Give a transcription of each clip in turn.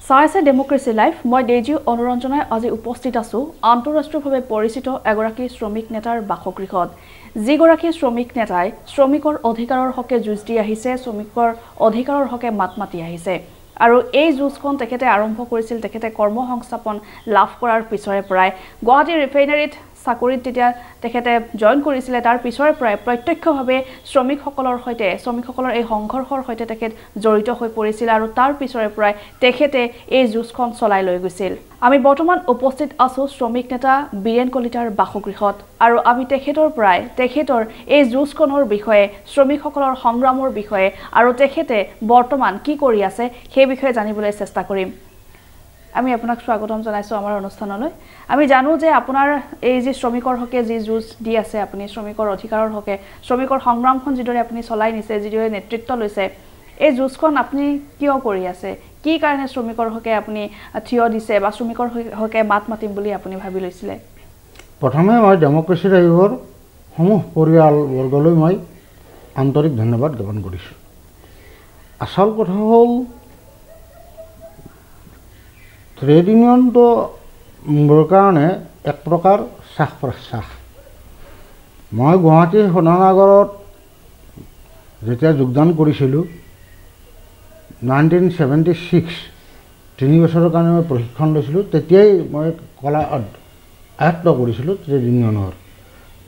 চাইছে ডেমক্ৰেসি লাইভ মই ডেজি অনুৰঞ্জনাই আজি উপস্থিত আছো আন্তঃৰাষ্ট্ৰীয়ভাৱে পৰিচিত এগৰাকী শ্ৰমিক নেতাৰ বাসগৃহত যিগৰাকী শ্ৰমিক নেতাই শ্ৰমিকৰ অধিকাৰৰ হকে যুঁজ দি আহিছে শ্ৰমিকৰ অধিকাৰৰ হকে মাত মাতি আহিছে আৰু এই যুঁজখন তেখেতে আৰম্ভ কৰিছিল তেখেতে কৰ্মসংস্থাপন লাভ কৰাৰ পিছৰে পৰাই গুৱাহাটী ৰিফাইনাৰীত চাকৰিত তেতিয়া তেখেতে জয়েন কৰিছিল তাৰ পিছৰে পৰাই প্ৰত্যক্ষভাৱে শ্ৰমিকসকলৰ এই সংঘৰ্ষৰ সৈতে তেখেত জড়িত হৈ পৰিছিল আৰু তাৰ পিছৰে পৰাই তেখেতে এই যুঁজখন চলাই লৈ গৈছিল আমি বৰ্তমান উপস্থিত আছো শ্ৰমিক নেতা বীৰেন কলিতাৰ বাসগৃহত আৰু আমি তেখেতৰ এই যুঁজখনৰ বিষয়ে শ্ৰমিকসকলৰ সংগ্ৰামৰ বিষয়ে আৰু তেখেতে বৰ্তমান কি কৰি আছে সেই বিষয়ে জানিবলৈ চেষ্টা কৰিম আমি আপোনাক স্বাগতম জনাইছো আমাৰ অনুষ্ঠানলৈ আমি জানো যে আপোনাৰ এই যে শ্ৰমিকৰ হকে যি যুঁজ দি আছে আপুনি শ্ৰমিকৰ অধিকাৰৰ হকে শ্ৰমিকৰ সংগ্ৰামখন যিদৰে আপুনি চলাই নিছে যিদৰে নেতৃত্ব লৈছে এই যুঁজখন আপুনি কিয় কৰি আছে কি কাৰণে শ্ৰমিকৰ হকে আপুনি থিয় দিছে বা শ্ৰমিকৰ হকে মাত মাতিম বুলি আপুনি ভাবি লৈছিল প্ৰথমে মই ডেমক্ৰেসি লাইভৰ সমূহ পৰিয়ালবৰ্গলৈ মই আন্তৰিক ধন্যবাদ জ্ঞাপন কৰিছো আচল কথা হ'ল ট্ৰেড ইউনিয়নটো মোৰ কাৰণে এক প্ৰকাৰ শ্বাস প্ৰশ্বাস মই গুৱাহাটী শোধনাগাৰত যেতিয়া যোগদান কৰিছিলোঁ 1976 তিনি বছৰৰ কাৰণে মই প্ৰশিক্ষণ লৈছিলোঁ তেতিয়াই মই কলা আয়ত্ত কৰিছিলোঁ ট্ৰেড ইউনিয়নৰ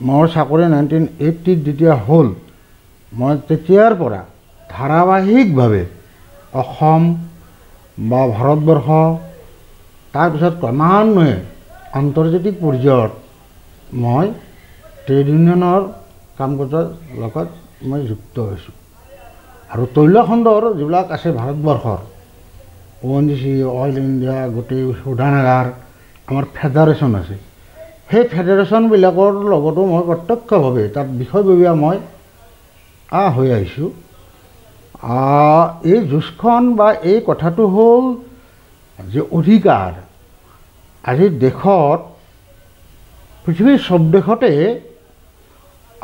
মোৰ চাকৰি 1980 যেতিয়া হ'ল মই তেতিয়াৰ পৰা ধাৰাবাহিকভাৱে অসম বা ভাৰতবৰ্ষ তাৰপিছত ক্ৰমান্বয়ে আন্তৰ্জাতিক পৰ্যায়ত মই ট্ৰেড ইউনিয়নৰ কাম কৰাৰ লগত মই যুক্ত হৈছোঁ আৰু তৈলখণ্ডৰ যিবিলাক আছে ভাৰতবৰ্ষৰ ONGC অইল ইণ্ডিয়া গোটেই শোধনাগাৰ আমাৰ ফেডাৰেশ্যন আছে সেই ফেডাৰেশ্যনবিলাকৰ লগতো মই প্ৰত্যক্ষভাৱে তাত বিষয়ববীয়া মই হৈ আহিছোঁ এই যুঁজখন বা এই কথাটো হ'ল যে অধিকাৰ আজি দেশত পৃথিৱীৰ সব দেশতে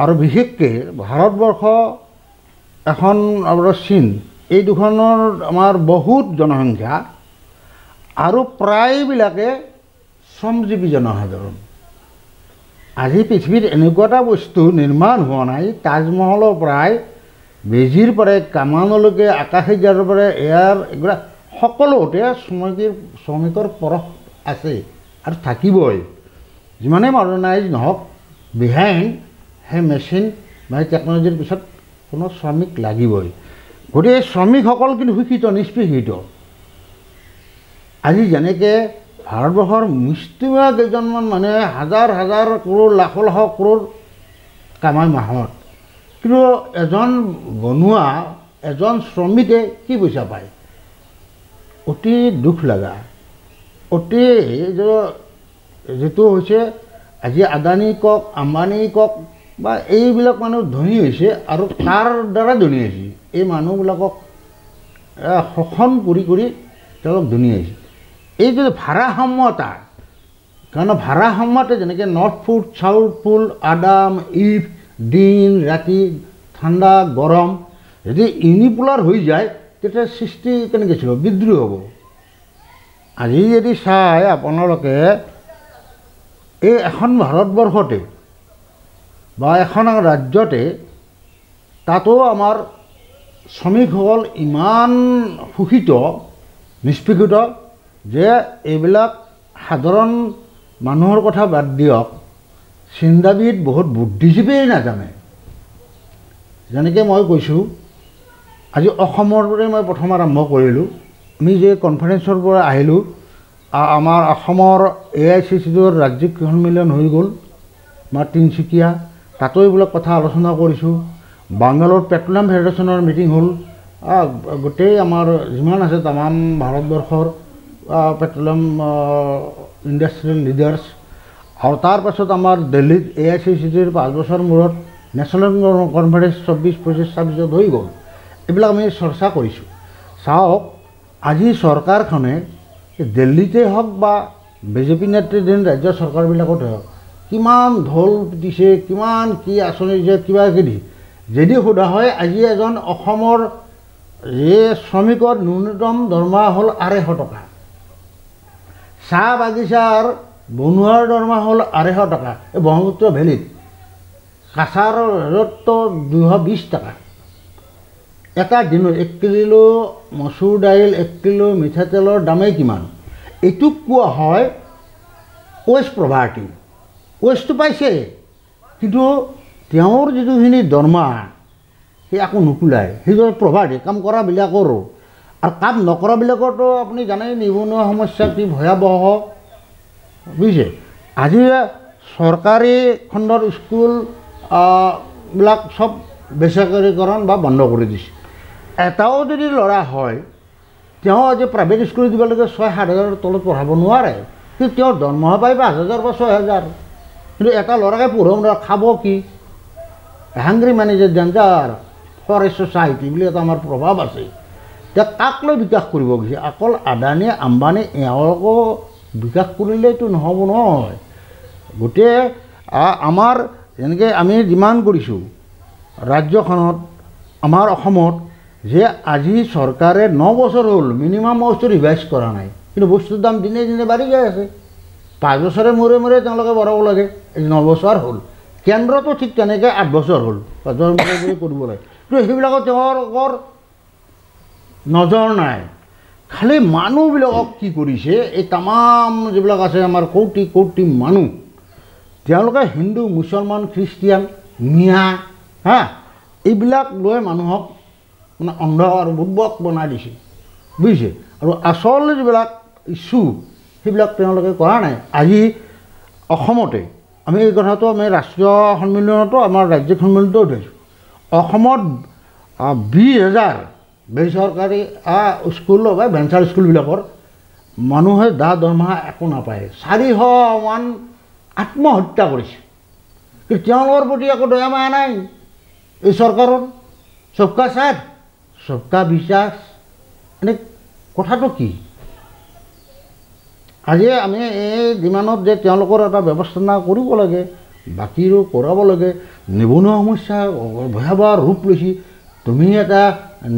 আৰু বিশেষকৈ ভাৰতবৰ্ষ এখন আৰু চীন এই দুখনৰ আমাৰ বহুত জনসংখ্যা আৰু প্ৰায়বিলাকে শ্ৰমজীৱী জনসাধাৰণ আজি পৃথিৱীত এনেকুৱা এটা বস্তু নিৰ্মাণ হোৱা নাই তাজমহলৰ প্ৰায় বেজিৰ পৰা কামানলৈকে আকাশীযাৰৰ পৰা এয়াৰ এইবিলাক সকলোতে শ্ৰমিকৰ পৰশ আছে আৰু থাকিবই যিমানে মডাৰ্ণাইজ নহওক বিহাইণ্ড সেই মেচিন বা টেকন'লজিৰ পিছত কোনো শ্ৰমিক লাগিবই গতিকে শ্ৰমিকসকল কিন্তু শিক্ষিত নিষ্পেষিত আজি যেনেকৈ ভাৰতবৰ্ষৰ মুষ্টিমেয় কেইজনমান মানুহে হাজাৰ হাজাৰ কৰোৰ লাখ লাখ কৰোৰ কামাই মাহত কিন্তু এজন বনুৱা এজন শ্ৰমিকে কি পইচা পায় অতি দুখ লগা অতি যিটো হৈছে আজি আদানী কওক আম্বানী কওক বা এইবিলাক মানুহ ধনী হৈছে আৰু তাৰ দ্বাৰা ধনী হৈছে এই মানুহবিলাকক শোষণ কৰি কৰি তেওঁলোক ধনী হৈছে এই যে ভাৰসাম্যতা কাৰণ ভাৰসাম্যতে যেনেকৈ নৰ্থ ফুল চাউথ ফুল আদাম ইভ দিন ৰাতি ঠাণ্ডা গৰম যদি ইউনিপোলাৰ হৈ যায় তেতিয়া সৃষ্টি কেনেকৈ ছিল বিদ্ৰোহ হ'ব আজি যদি চাই আপোনালোকে এই এখন ভাৰতবৰ্ষতে বা এখন ৰাজ্যতে তাতো আমাৰ শ্ৰমিকসকল ইমান শোষিত নিষ্পেষিত যে এইবিলাক সাধাৰণ মানুহৰ কথা বাদ দিয়ক চিন্তাবিদ বহুত বুদ্ধিজীৱীয়ে নাজানে যেনেকৈ মই কৈছোঁ আজি অসমৰ পৰাই মই প্ৰথম আৰম্ভ কৰিলোঁ আমি যে কনফাৰেন্সৰ পৰা আহিলোঁ আমাৰ অসমৰ AICCৰ ৰাজ্যিক সন্মিলন হৈ গ'ল আমাৰ তিনিচুকীয়া তাতো এইবিলাক কথা আলোচনা কৰিছোঁ বাংগালোৰ পেট্ৰলিয়াম ফেডাৰেশ্যনৰ মিটিং হ'ল গোটেই আমাৰ যিমান আছে তামাম ভাৰতবৰ্ষৰ পেট্ৰলিয়াম ইণ্ডাষ্ট্ৰিয়েল লিডাৰ্ছ আৰু তাৰপাছত আমাৰ দিল্লীত AICCৰ 5 বছৰ মূৰত নেশ্যনেল কনফাৰেন্স 24-25-26 হৈ গ'ল এইবিলাক আমি চৰ্চা কৰিছোঁ চাওক আজি চৰকাৰখনে দিল্লীতে হওক বা বিজেপি নেতৃত্বাধীন ৰাজ্য চৰকাৰবিলাকতে হওক কিমান ঢোল দিছে কিমান কি আঁচনি দিছে কিবা কিবি যদি সোধা হয় আজি এজন অসমৰ যে শ্ৰমিকৰ ন্যূনতম দৰমহা হ'ল 250 টকা চাহ বাগিচাৰ বনোৱাৰ দৰমহা হ'ল 250 টকা এই ব্ৰহ্মপুত্ৰ ভেলীত কাছাৰ ৰেটতো 220 টকা এটা দিনত 1 কিলো মচুৰ দাইল 1 কিলো মিঠাতেলৰ দামেই কিমান এইটোক কোৱা হয় ৱেষ্ট প্ৰভাৰ্টি ৱেষ্টটো পাইছে কিন্তু তেওঁৰ যিটোখিনি দৰমহা সেই একো নুকুলায় সেইজন প্ৰভাৰ্টি কাম কৰাবিলাকৰো আৰু কাম নকৰাবিলাকৰতো আপুনি জানেই নিবনুৱা সমস্যা কি ভয়াৱহ বুজিছে আজি চৰকাৰী খণ্ডৰ স্কুল বিলাক সব বেচৰকাৰীকৰণ বা বন্ধ কৰি দিছে এটাও যদি ল'ৰা হয় তেওঁ আজি প্ৰাইভেট স্কুল দিব লাগে 6-7 হাজাৰৰ তলত পঢ়াব নোৱাৰে কিন্তু তেওঁৰ দৰমহা পাই 5,000 বা 6,000 কিন্তু এটা ল'ৰাকে পঢ়াব নোৱাৰে খাব কি hungry man is a danger for a society বুলি এটা আমাৰ প্ৰভাৱ আছে এতিয়া কাক লৈ বিকাশ কৰিব গৈছে অকল আদানী আম্বানী এওঁলোকো বিকাশ কৰিলেইতো নহ'ব নহয় গোটেই আমাৰ যেনেকৈ আমি ডিমাণ্ড কৰিছোঁ ৰাজ্যখনত আমাৰ অসমত যে আজি চৰকাৰে 9 বছৰ হ'ল মিনিমাম বস্তু ৰিভাইজ কৰা নাই কিন্তু বস্তুৰ দাম দিনে দিনে বাঢ়ি যাই আছে 5 বছৰে মূৰে মূৰে তেওঁলোকে বঢ়াব লাগে 9 বছৰ হ'ল কেন্দ্ৰতো ঠিক তেনেকৈ 8 বছৰ হ'ল 5 বছৰ মূৰে মূৰে কৰিব লাগে কিন্তু সেইবিলাকত তেওঁলোকৰ নজৰ নাই খালি মানুহবিলাকক কি কৰিছে এই তামাম যিবিলাক আছে আমাৰ কোটি কোটি মানুহ তেওঁলোকে হিন্দু মুছলমান খ্ৰীষ্টিয়ান মিয়া হা এইবিলাক লৈ মানুহক মানে অন্ধ আৰু বুৰ্বক বনাই দিছে বুজিছে আৰু আচল যিবিলাক ইছ্যু সেইবিলাক তেওঁলোকে কৰা নাই আজি অসমতে আমি এই কথাটো আমি ৰাষ্ট্ৰীয় সন্মিলনতো আমাৰ ৰাজ্যিক সন্মিলনতো উঠাইছোঁ অসমত 20,000 বেচৰকাৰী স্কুল বা ভেঞ্চাৰ স্কুলবিলাকৰ মানুহে দৰমহা একো নাপায় 400মান আত্মহত্যা কৰিছে কিন্তু তেওঁলোকৰ প্ৰতি একো দয়া মায়া নাই এই চৰকাৰৰ সবকা সাথ সবকা বিশ্বাস এনে কথাটো কি আজি আমি এই ডিমাণ্ডত যে তেওঁলোকৰ এটা ব্যৱস্থা কৰিব লাগে বাকীৰো কৰাব লাগে নিবনুৱা সমস্যা ভয়াৱহ ৰূপ লৈছে তুমি এটা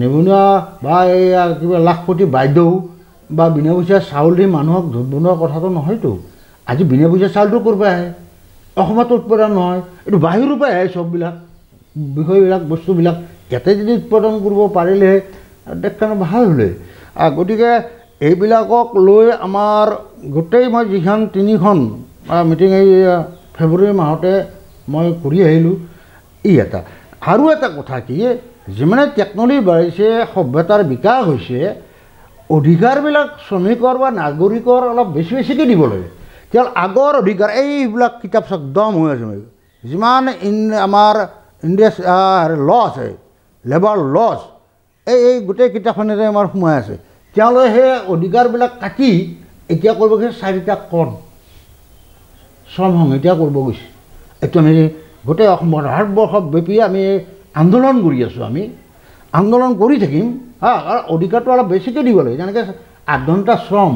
নিবনুৱা বা এই কিবা লাখপতি বাইদেউ বা বিনা পইচা চাউল দি মানুহক ধূপ বনোৱা কথাটো নহয়তো আজি বিনা পইচা চাউলটো ক'ৰ পৰা আহে অসমত উৎপাদন নহয় এইটো বাহিৰৰ পৰা আহে চববিলাক বিষয়বিলাক বস্তুবিলাক ইয়াতে যদি উৎপাদন কৰিব পাৰিলেহে দেশখন ভাল হ'লে গতিকে এইবিলাকক লৈ আমাৰ গোটেই মই যিখন 3খন মিটিং এই ফেব্ৰুৱাৰী মাহতে মই কৰি আহিলোঁ ই এটা আৰু এটা কথা কি যিমানে টেকন'লজি বাঢ়িছে সভ্যতাৰ বিকাশ হৈছে অধিকাৰবিলাক শ্ৰমিকৰ বা নাগৰিকৰ অলপ বেছিকৈ দিব লাগে কেৱল আগৰ অধিকাৰ এইবিলাক কিতাপ চাপ দম হৈ আছে যিমান আমাৰ ইণ্ডাছ ল আছে লেবাৰ লছ এই গোটেই কিতাপখনেৰে আমাৰ সোমাই আছে তেওঁলোকে সেই অধিকাৰবিলাক কাটি এতিয়া কৰিব গৈছে 4টা কণ শ্ৰম সংহিতা কৰিব গৈছে এইটো আমি গোটেই অসমত ভাৰতবৰ্ষব্যাপী আমি আন্দোলন কৰি আছোঁ আমি আন্দোলন কৰি থাকিম আৰু অধিকাৰটো অলপ বেছিকৈ দিব লাগে যেনেকৈ 8 ঘণ্টা শ্ৰম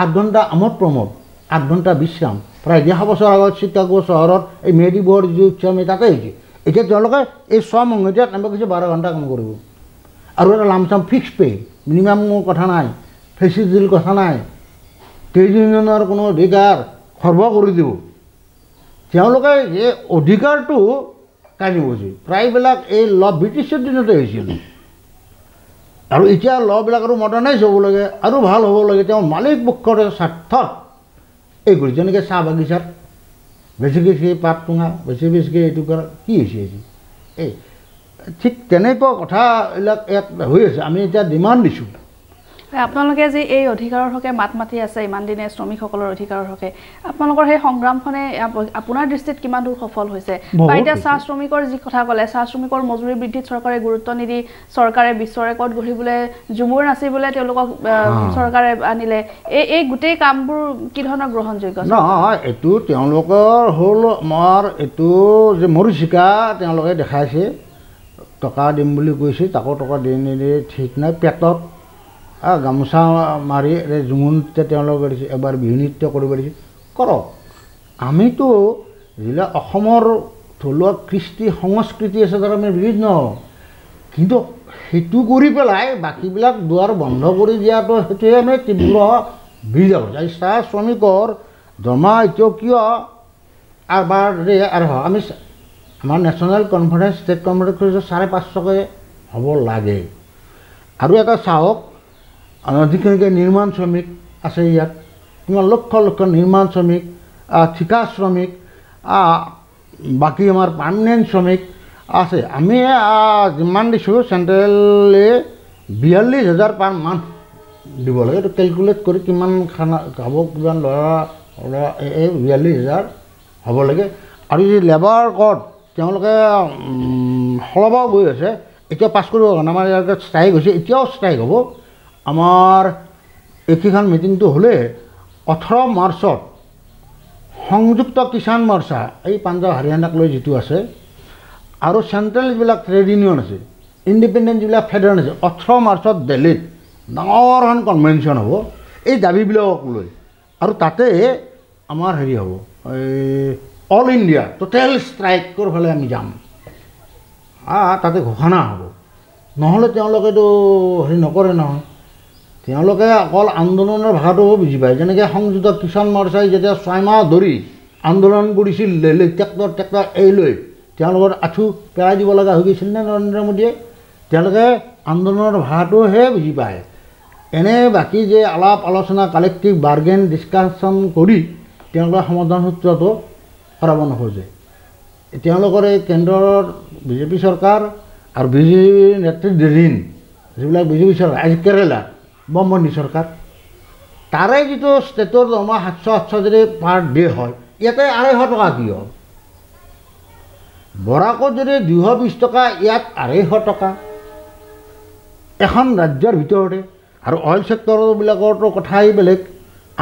8 ঘণ্টা আমোদ প্ৰমোদ 8 ঘণ্টা বিশ্ৰাম প্ৰায় 100 বছৰ আগত চিকাগো চহৰত এই মে দিৱসৰ যি উৎসৱ তাতে হৈছে এতিয়া তেওঁলোকে এই শ্ৰম সংহিতাত নামিব গৈছে 12 ঘণ্টা কাম কৰিব আৰু এটা লামচাম ফিক্স পে মিনিমাম কথা নাই ফেচিলিটিৰ কথা নাই ট্ৰেড ইউনিয়নৰ কোনো অধিকাৰ সৰ্ব কৰি দিব তেওঁলোকে এই অধিকাৰটো কাঢ়ি গৈছে প্ৰায়বিলাক এই ল ব্ৰিটিছৰ দিনতে হৈছিল আৰু এতিয়া লবিলাক আৰু মডাৰ্ণাইজ হ'ব লাগে আৰু ভাল হ'ব লাগে তেওঁ মালিক পক্ষৰ স্বাৰ্থত এই কৰি যেনেকৈ চাহ বাগিচাত বেছিকৈ সেই পাত টুঙা বেছিকৈ এইটো কৰা কি হৈছে এইটো এই ঠিক তেনেকুৱা কথাবিলাক ইয়াত হৈ আছে আমি এতিয়া ডিমাণ্ড দিছোঁ আপোনালোকে যে এই অধিকাৰৰ হকে মাত মাতি আছে ইমান দিনে শ্ৰমিকসকলৰ অধিকাৰৰ হকে আপোনালোকৰ সেই সংগ্ৰামখনে আপোনাৰ দৃষ্টিত কিমান দূৰ সফল হৈছে বা এতিয়া চাহ শ্ৰমিকৰ যি কথা ক'লে চাহ শ্ৰমিকৰ মজুৰি বৃদ্ধিত চৰকাৰে গুৰুত্ব নিদি চৰকাৰে বিশ্ব ৰেকৰ্ড গঢ়িবলৈ ঝুমুৰ নাচিবলৈ তেওঁলোকক চৰকাৰে আনিলে এই গোটেই কামবোৰ কি ধৰণৰ গ্ৰহণযোগ্য নহয় এইটো তেওঁলোকৰ হ'ল আমাৰ এইটো যে মৰিচিকা তেওঁলোকে দেখাইছে টকা দিম বুলি কৈছে তাকো টকা দিয়ে নিদিয়ে ঠিক নাই পেটত গামোচা মাৰি জুমুনতে তেওঁলোকে দিছে এবাৰ বিহু নৃত্য কৰিব দিছে কৰক আমিতো যিবিলাক অসমৰ থলুৱা কৃষ্টি সংস্কৃতি আছে তাৰ আমি বিৰুদ্ধ নহওঁ কিন্তু সেইটো কৰি পেলাই বাকীবিলাক দুৱাৰ বন্ধ কৰি দিয়াটো সেইটোৱে আমি তীব্ৰ বিৰি যাব এই চাহ শ্ৰমিকৰ দৰমহা এতিয়াও কিয় আৰু আমি আমাৰ নেশ্যনেল কনফাৰেন্স ষ্টেট কনফাৰেন্স কৰিছোঁ 550কৈ হ'ব লাগে আৰু এটা চাওক যিখিনিকে নিৰ্মাণ শ্ৰমিক আছে ইয়াত কিমান লক্ষ লক্ষ নিৰ্মাণ শ্ৰমিক ঠিকা শ্ৰমিক বাকী আমাৰ পাৰ্মানেণ্ট শ্ৰমিক আছে আমি যিমান দিছোঁ চেণ্ট্ৰেলে 42,000 পাৰ মান্থ দিব লাগে এইটো কেলকুলেট কৰি কিমান খানা খাব কিমান ল'ৰা এই 42,000 হ'ব লাগে আৰু যি লেবাৰ কৰ্ড তেওঁলোকে সলবাও গৈ আছে এতিয়া পাছ কৰিব কাৰণে আমাৰ ইয়াত ষ্ট্ৰাইক হৈছে এতিয়াও ষ্ট্ৰাইক হ'ব আমাৰ এইকেইখন মিটিংটো হ'লে 18 মাৰ্চত সংযুক্ত কিষাণ মৰ্চা এই পাঞ্জাৱ হাৰিয়ানাক লৈ যিটো আছে আৰু চেণ্ট্ৰেল যিবিলাক ট্ৰেড ইউনিয়ন আছে ইণ্ডিপেণ্ডেণ্ট যিবিলাক ফেডাৰেল আছে 18 মাৰ্চত দিল্লীত ডাঙৰ এখন কনভেনশ্যন হ'ব এই দাবীবিলাকক লৈ আৰু তাতে আমাৰ হেৰি হ'ব এই অল ইণ্ডিয়া টোটেল ষ্ট্ৰাইকৰ ফালে আমি যাম তাতে ঘোষণা হ'ব নহ'লে তেওঁলোকেতো হেৰি নকৰে নহয় তেওঁলোকে অকল আন্দোলনৰ ভাষাটো বুজি পায় যেনেকৈ সংযুক্ত কিষাণ মৰ্চাই যেতিয়া 6 মাহ ধৰি আন্দোলন কৰিছিল ট্ৰেক্টৰ এই লৈ তেওঁলোকৰ আঁঠু পেলাই দিব লগা হৈ গৈছিল নে নৰেন্দ্ৰ মোদীয়ে তেওঁলোকে আন্দোলনৰ ভাষাটোহে বুজি পায় এনে বাকী যে আলাপ আলোচনা কালেক্টিভ বাৰ্গেন ডিছকাশ্যন কৰি তেওঁলোকে সমাধান সূত্ৰটো কৰাব নোখোজে তেওঁলোকৰ এই কেন্দ্ৰৰ বিজেপি চৰকাৰ আৰু বিজেপিৰ নেতৃত্বাধীন যিবিলাক বিজেপি চৰকাৰ আজি কেৰেলা বমবন্দী চৰকাৰ তাৰে যিটো ষ্টেটৰ দৰমহা 700 যদি পাৰ ডে হয় ইয়াতে 250 টকা কিয় বৰাকত যদি 220 টকা ইয়াত 250 টকা এখন ৰাজ্যৰ ভিতৰতে আৰু অইল ছেক্টৰবিলাকৰতো কথাই বেলেগ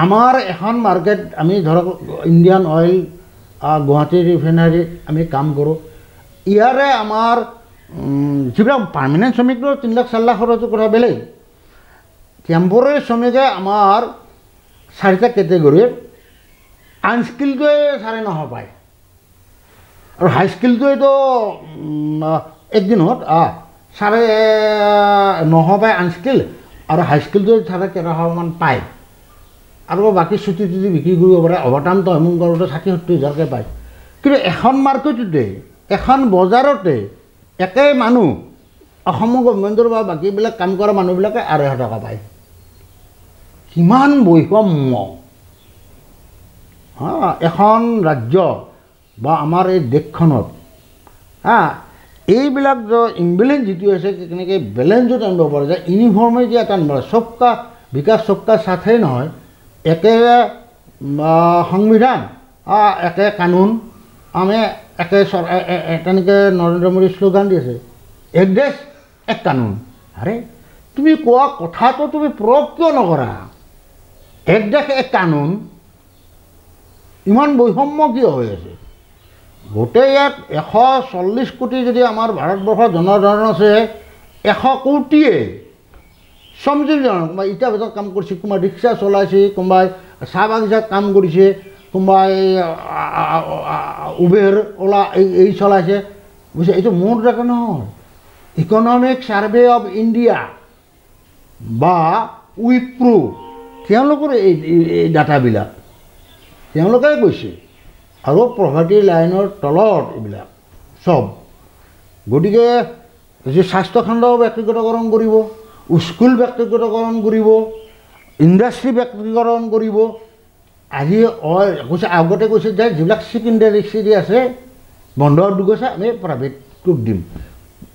আমাৰ এখন মাৰ্কেট আমি ধৰক ইণ্ডিয়ান অইল গুৱাহাটী ৰিফাইনাৰীত আমি কাম কৰোঁ ইয়াৰে আমাৰ যিবিলাক পাৰ্মানেণ্ট শ্ৰমিকৰ 3 লাখ 4 লাখৰ কথা বেলেগ টেম্পৰাৰী শ্ৰমিকে আমাৰ 4টা কেটেগৰীৰ আনস্কিলটোৱে 950 পায় আৰু হাই স্কিলটোৱেতো একদিনত 950 পায় আনস্কিল আৰু হাই স্কিলটোৱে 1350 মান পায় আৰু বাকী ছুটি টুটি বিক্ৰী কৰিব পাৰে অভাৰটাইমটো হেমুং কৰোঁতে 60-70 পায় কিন্তু এখন মাৰ্কেটতে এখন বজাৰতে একে মানুহ অসমৰ গভৰ্ণমেণ্টৰ বা বাকীবিলাক কাম কৰা মানুহবিলাকে 250 টকা পায় কিমান বৈষম্য এখন ৰাজ্য বা আমাৰ এই দেশখনত এইবিলাক ইম্বেলেঞ্চ যিটো আছে কেনেকৈ বেলেঞ্চত আনিব পৰা যায় ইউনিফৰ্মে যে এটা আনিব চবকা বিকাশ চবকা সাথেই নহয় একে সংবিধান একে কানুন আমি একে তেনেকৈ নৰেন্দ্ৰ মোদী শ্লোগান দি আছে এক দেশ এক কানুন আৰে তুমি কোৱা কথাটো তুমি প্ৰয়োগ কিয় নকৰা এক দেশ এক কানুন ইমান বৈষম্য কিয় হৈ আছে গোটেই ইয়াত 140 কোটি যদি আমাৰ ভাৰতবৰ্ষৰ জনসাধাৰণ আছে 100 কোটিয়ে শ্ৰমজীৱীজন কোনোবাই ইটা ভিতৰত কাম কৰিছে কোনোবাই ৰিক্সা চলাইছে কোনোবাই চাহ বাগিচাত কাম কৰিছে কোনোবাই উবেৰ ওলা এই চলাইছে বুজিছে এইটো মোৰ ডাটা নহয় ইকনমিক ছাৰ্ভে অফ ইণ্ডিয়া বা উইপ্ৰো তেওঁলোকৰ এই ডাটাবিলাক তেওঁলোকে কৈছে আৰু প্ৰভাৰ্টি লাইনৰ তলত এইবিলাক চব গতিকে যে স্বাস্থ্যখণ্ড ব্যক্তিগতকৰণ কৰিব স্কুল ব্যক্তিগতকৰণ কৰিব ইণ্ডাষ্ট্ৰী ব্যক্তিগতকৰণ কৰিব আজি কৈছে আগতে কৈছে যে যিবিলাক ছেকেণ্ডাৰী আছে বন্ধ দি গৈছে আমি প্ৰাইভেটক দিম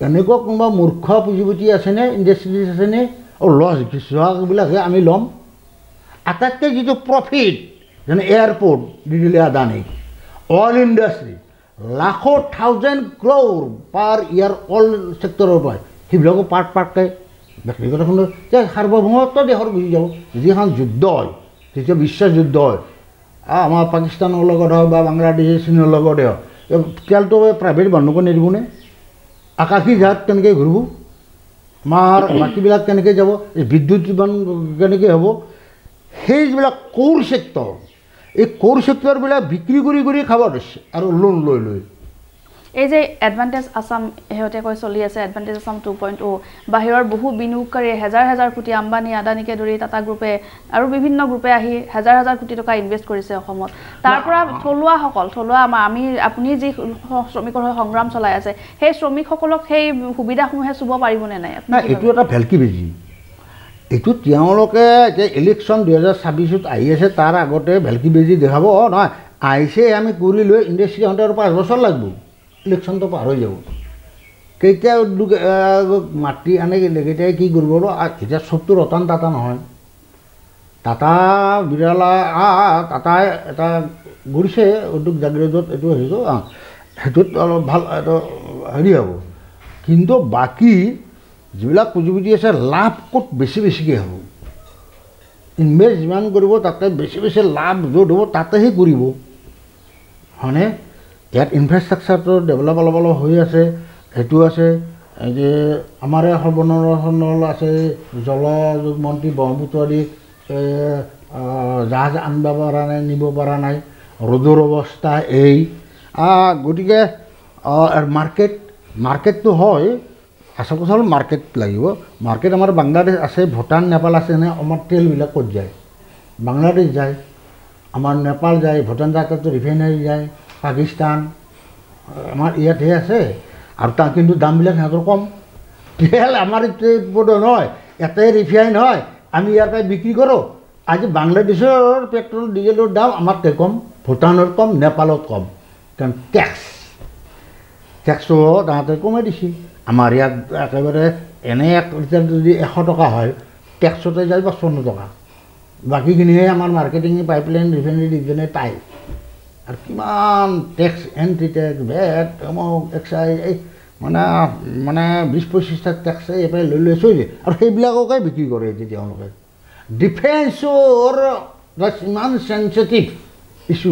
এনেকুৱা কোনোবা মূৰ্খ পুঁজিপতি আছেনে ইণ্ডাষ্ট্ৰীজ আছেনে লছ যোৱাবিলাকহে আমি ল'ম আটাইতকৈ যিটো প্ৰফিট যেনে এয়াৰপৰ্ট দি দিলে আদানীক অইল ইণ্ডাষ্ট্ৰী লাখৰ 1000 crore পাৰ ইয়াৰ অইল ছেক্টৰৰ পৰা সেইবিলাকো পাৰ্টকৈ ব্যক্তিগত খণ্ড সাৰ্বভৌমত্ব দেশৰ গুচি যাব যিখন যুদ্ধ হয় তেতিয়া বিশ্বযুদ্ধ হয় আমাৰ পাকিস্তানৰ লগত হওক বা বাংলাদেশ চীনৰ লগতে হওক তেলটো প্ৰাইভেট মানুহকো নিদিবনে আকাশী জাহাজ কেনেকৈ ঘূৰিব আমাৰ বাকীবিলাক কেনেকৈ যাব বিদ্যুৎ জীৱন কেনেকৈ হ'ব সেই যিবিলাক কোৰ ছেক্টৰ এই কোৰ ছেক্টৰবিলাক বিক্ৰী কৰি খাব ধৰিছে আৰু লোন লৈ এই যে এডভান্টেজ আসাম শেহতীয়াকৈ চলি আছে এডভান্টেজ আসাম 2.0 বাহিৰৰ বহু বিনিয়োগকাৰীয়ে হাজাৰ হাজাৰ কোটি আম্বানী আদানীকে ধৰি টাটা গ্ৰুপে আৰু বিভিন্ন গ্ৰুপে আহি হাজাৰ হাজাৰ কোটি টকা ইনভেষ্ট কৰিছে অসমত তাৰ পৰা থলুৱা আমি আপুনি যি শ্ৰমিকৰ হৈ সংগ্ৰাম চলাই আছে সেই শ্ৰমিকসকলক সেই সুবিধাসমূহে চুব পাৰিবনে নাই এইটো এটা ভেলকি বেজি এইটো তেওঁলোকে যে ইলেকশ্যন 2026 আহি আছে তাৰ আগতে ভেলকি বেজি দেখাব নহয় আহিছে আমি কৰি লৈ ইণ্ডাষ্ট্ৰী হওঁতে আৰু 5 বছৰ লাগিব ইলেকশ্যনটো পাৰ হৈ যাব কেতিয়া মাটি আনে কেতিয়া কি কৰিব এতিয়া চবটো ৰতন টাটা নহয় টাটা বিৰলা টাটাই এটা কৰিছে উদ্যোগ জাগিৰোডত এইটো হেৰিটো সেইটোত অলপ ভাল এইটো হেৰি হ'ব কিন্তু বাকী যিবিলাক পুঁজিপতি আছে লাভ ক'ত বেছি বেছিকৈ হ'ব ইনভেষ্ট যিমান কৰিব তাতে বেছি বেছি লাভ য'ত হ'ব তাতেহে কৰিব হয়নে ইয়াত ইনফ্ৰাষ্ট্ৰাকচাৰটো ডেভেলপ অলপ অলপ হৈ আছে সেইটো আছে যে আমাৰ সৰ্বনল আছে জলযোগ মন্ত্ৰী ব্ৰহ্মপুত্ৰ আদি জাহাজ আনিব পৰা নাই নিব পৰা নাই ৰ'দৰ অৱস্থা এই গতিকে মাৰ্কেটটো হয় আচল কথা হ'ল মাৰ্কেট লাগিব মাৰ্কেট আমাৰ বাংলাদেশ আছে ভূটান নেপাল আছে নে আমাৰ তেলবিলাক ক'ত যায় বাংলাদেশ যায় আমাৰ নেপাল যায় ভূটান যায় তাতো ৰিফাইনাৰী যায় পাকিস্তান আমাৰ ইয়াতহে আছে আৰু তাৰ কিন্তু দামবিলাক সিহঁতৰ কম তেল আমাৰ নহয় ইয়াতে ৰিফাইন হয় আমি ইয়াৰ পৰাই বিক্ৰী কৰোঁ আজি বাংলাদেশৰ পেট্ৰল ডিজেলৰ দাম আমাতকৈ কম ভূটানৰ কম নেপালত কম কাৰণ টেক্সটো তাহাঁতে কমাই দিছে আমাৰ ইয়াত একেবাৰে এনে 1 লিটাৰ যদি 100 টকা হয় টেক্সতে যায় 55 টকা বাকীখিনিহে আমাৰ মাৰ্কেটিং পাইপলাইন ৰিফাইনাৰী ডিভিজনে পায় আৰু কিমান টেক্স এণ্ট্ৰি টেক্স ভেট এক্সাইজ এই মানে 20-25টা টেক্স এইফালে লৈ চলি দিয়ে আৰু সেইবিলাককে বিক্ৰী কৰে এতিয়া তেওঁলোকে ডিফেন্সৰ ইমান চেঞ্চিটিভ ইছ্যু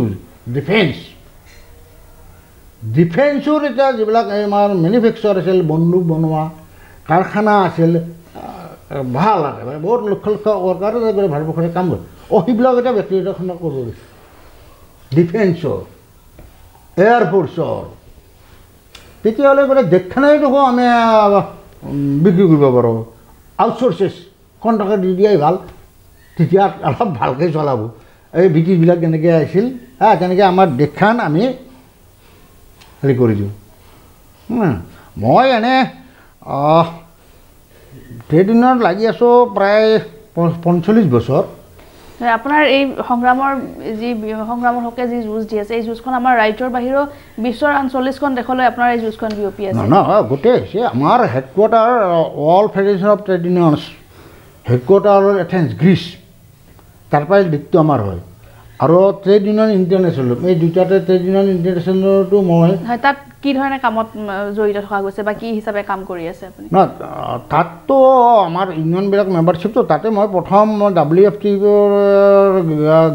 ডিফেন্সৰ এতিয়া যিবিলাক আমাৰ মেনুফেকচাৰ আছিল বন্দুক বনোৱা কাৰখানা আছিল ভাল একেবাৰে বহুত লক্ষ লক্ষ ৱৰ্কাৰ ভাৰতবৰ্ষৰে কাম কৰে সেইবিলাক এতিয়া ব্যক্তিগত খণ্ডক কৰিব গৈছে ডিফেন্সৰ এয়াৰফ'ৰ্চৰ তেতিয়াহ'লে মানে দেশখনেই দেখোন আমি বিক্ৰী কৰিব পাৰোঁ আউটচোৰ্চেছ কণ্ট্ৰেক্ট দি দিয়াই ভাল তেতিয়া অলপ ভালকৈ চলাব এই ব্ৰিটিছবিলাক কেনেকৈ আহিছিল তেনেকৈ আমাৰ দেশখন আমি হেৰি কৰি দিওঁ মই এনে ট্ৰেড ইউনিয়নত লাগি আছোঁ প্ৰায় 45 বছৰ আপোনাৰ এই সংগ্ৰামৰ হকে যি যুঁজ দি আছে এই যুঁজখন আমাৰ ৰাজ্যৰ বাহিৰেও বিশ্বৰ 40খন দেশলৈ আপোনাৰ এই যুঁজখন বিয়পি আছে গোটেই আমাৰ headquarter world federation of trade unions headquarter Athens Greece তাৰ পৰাই দিশটো আমাৰ হয় আৰু ট্ৰেড ইউনিয়ন ইণ্টাৰনেশ্যনেল এই দুটাতে ট্ৰেড ইউনিয়ন ইণ্টাৰনেশ্যনেলতো মই তাত কি ধৰণে কামত জড়িত থকা গৈছে বা কি হিচাপে কাম কৰি আছে আপুনি তাততো আমাৰ ইউনিয়নবিলাক মেম্বাৰশ্বিপটো তাতে মই প্ৰথম WFT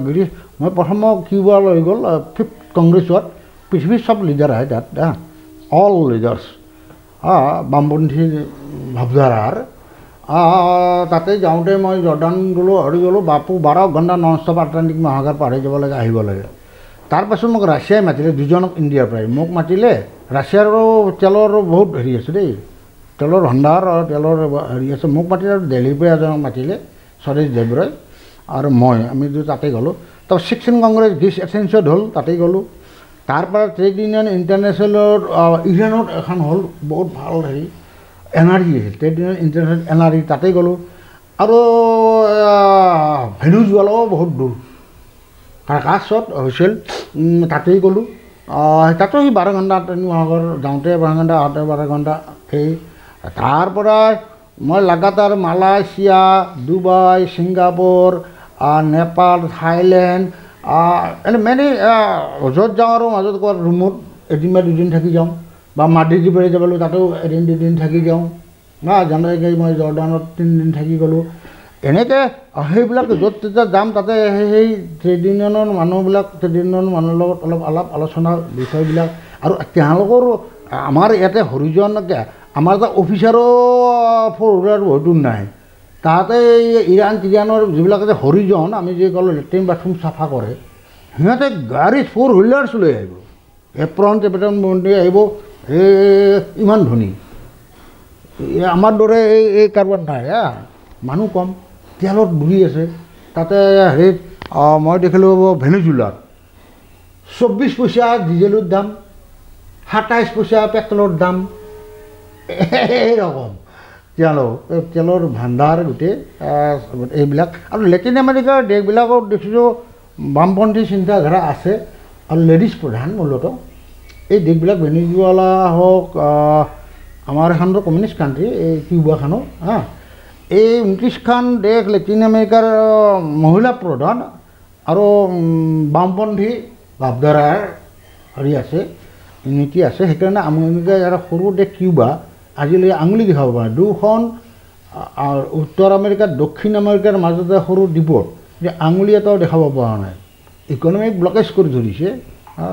গ্ৰীচ মই প্ৰথম কিউবা লৈ গ'ল 5th কংগ্ৰেছত পৃথিৱীৰ চব লিডাৰ আহে তাত অল লিডাৰ্ছ বামপন্থী ভাৱধাৰাৰ তাতে যাওঁতে মই জৰ্ডান গ'লোঁ গ'লোঁ বাপু 12 ঘণ্টা নন ষ্টপ আটলাণ্টিক মহাসাগৰ পাৰ হৈ যাব লাগে আহিব লাগে তাৰপাছত মোক ৰাছিয়াই মাতিলে দুজনক ইণ্ডিয়াৰ পৰাই মোক মাতিলে ৰাছিয়াৰো তেলৰ বহুত হেৰি আছে দেই তেলৰ ভণ্ডাৰ তেলৰ হেৰি আছে মোক মাতিলে আৰু দিল্লীৰ পৰা এজনক মাতিলে স্বদেশ দেৱৰাই আৰু আমি তাতে গ'লোঁ তাৰ 16 কংগ্ৰেছ গ্ৰীচ এথেন্সত হ'ল তাতেই গ'লোঁ তাৰপৰা ট্ৰেড ইউনিয়ন ইণ্টাৰনেশ্যনেলৰ ইৰাণত এখন হ'ল বহুত ভাল হেৰি NRE আছিল ট্ৰেড ইউনিয়ন ইণ্টাৰনেশ্যনেল NRE তাতেই গ'লোঁ আৰু ভেনেজুৱেলাও বহুত দূৰ কাৰ্কাছত হৈছিল তাতেই গ'লোঁ তাতো সেই 12 ঘণ্টা মহাসাগৰ যাওঁতে 12 ঘণ্টা আহোঁতে 12 ঘণ্টা সেই তাৰপৰা মই লাগাতাৰ Malaysia Dubai Singapore Nepal Thailand এনে মেনি য'ত যাওঁ আৰু মাজত ক'ৰবাত ৰুমত এদিন বা দুদিন থাকি যাওঁ বা মাদ্ৰিদৰ পৰা যাবলৈ তাতেও এদিন দুদিন থাকি যাওঁ যেনেকৈ মই জৰ্ডানত 3 দিন থাকি গ'লোঁ এনেকৈ সেইবিলাক য'ত তেতিয়া যাম তাতে সেই ট্ৰেড ইউনিয়নৰ মানুহবিলাক ট্ৰেড ইউনিয়নৰ মানুহৰ লগত অলপ আলোচনা বিষয়বিলাক আৰু তেওঁলোকৰো আমাৰ ইয়াতে হৰিজন আমাৰ এটা অফিচাৰো ফ'ৰ হয়তো নাই তাহাঁতে ইৰাণ তিৰাণৰ যিবিলাক আছে হৰিজন আমি যে ক'লোঁ লেট্ৰিন বাথৰুম চাফা কৰে সিহঁতে গাড়ী 4 হুইলাৰ্ছ লৈ আহিব এপ্ৰন টেপেটন বন্ধি আহিব ইমান ধনী আমাৰ দৰে এই কাৰোবাৰ নাই মানুহ কম তেলত বুৰি আছে তাতে হেৰিত মই দেখিলোঁ ভেনেজুলাত 24 পইচা ডিজেলৰ দাম 27 পইচা পেট্ৰলৰ দাম এইৰকম তেলৰ ভাণ্ডাৰ গোটেই এইবিলাক আৰু লেটিন আমেৰিকাৰ দেশবিলাকত দেখিছোঁ বামপন্থী চিন্তাধাৰা আছে আৰু লেডিজ প্ৰধান মূলতঃ এই দেশবিলাক ভেনেজুৱেলা হওক আমাৰ এখনতো কমিউনিষ্ট কাণ্ট্ৰি এই কিউবাখনো এই 29খন দেশ লেটিন আমেৰিকাৰ মহিলা প্ৰধান আৰু বামপন্থী ভাৱধাৰাৰ হেৰি আছে নীতি আছে সেইকাৰণে আমেৰিকা ইয়াৰ সৰু দেশ কিউবা আজিলৈ আঙুলি দেখাব পৰা নাই দুখন উত্তৰ আমেৰিকা দক্ষিণ আমেৰিকাৰ মাজতে সৰু দ্বীপত যে আঙুলি এটাও দেখাব পৰা নাই ইকনমিক ব্লকেজ কৰি ধৰিছে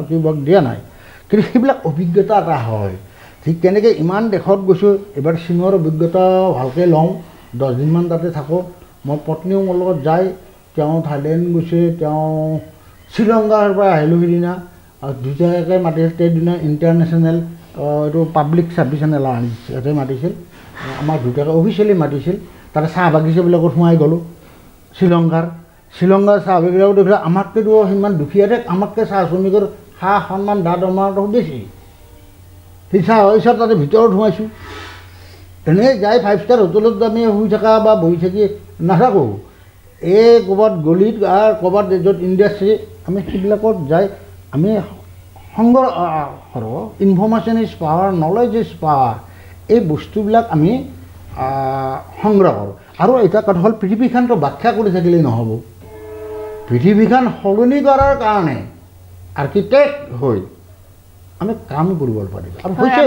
কিউবাক দিয়া নাই কিন্তু সেইবিলাক অভিজ্ঞতা এটা হয় ঠিক তেনেকৈ ইমান দেশত গৈছোঁ এবাৰ চীনৰ অভিজ্ঞতা ভালকৈ লওঁ 10 দিনমান তাতে থাকোঁ মোৰ পত্নীও মোৰ লগত যায় তেওঁ থাইলেণ্ড গৈছে তেওঁ শ্ৰীলংকাৰ পৰা আহিলোঁ সিদিনা আৰু দুটাকৈ মাতিছিল সেইদিনা ইণ্টাৰনেশ্যনেল এইটো পাব্লিক ছাৰ্ভিচ এলায়েন্স ইয়াতে মাতিছিল আমাৰ দুটাকৈ অফিচিয়েলি মাতিছিল তাতে চাহ বাগিচাবিলাকত সোমাই গ'লোঁ শ্ৰীলংকাৰ চাহ বাগিচাবিলাকত দেখিলে আমাতকৈতো সিমান দুখীয়া দেশ আমাতকৈ চাহ শ্ৰমিকৰ সা সন্মান দা দৰমহাটো বেছি সেই চাহ তাতে ভিতৰত সোমাইছোঁ এনেই যাই 5 ষ্টাৰ হোটেলত আমি শুই থকা বা বহি থাকি নাথাকোঁ এই ক'ৰবাত গলিত ক'ৰবাত য'ত ইণ্ডাষ্ট্ৰী আমি সেইবিলাকত যাই আমি সংগ্ৰহ কৰোঁ information is power knowledge is power এই বস্তুবিলাক আমি সংগ্ৰহ কৰোঁ আৰু এটা কথা হ'ল পৃথিৱীখনটো ব্যাখ্যা কৰি থাকিলেই নহ'ব পৃথিৱীখন সলনি কৰাৰ কাৰণে আৰ্কিটেক্ট হৈ আমি কাম কৰিব পাৰিম আৰু হৈছে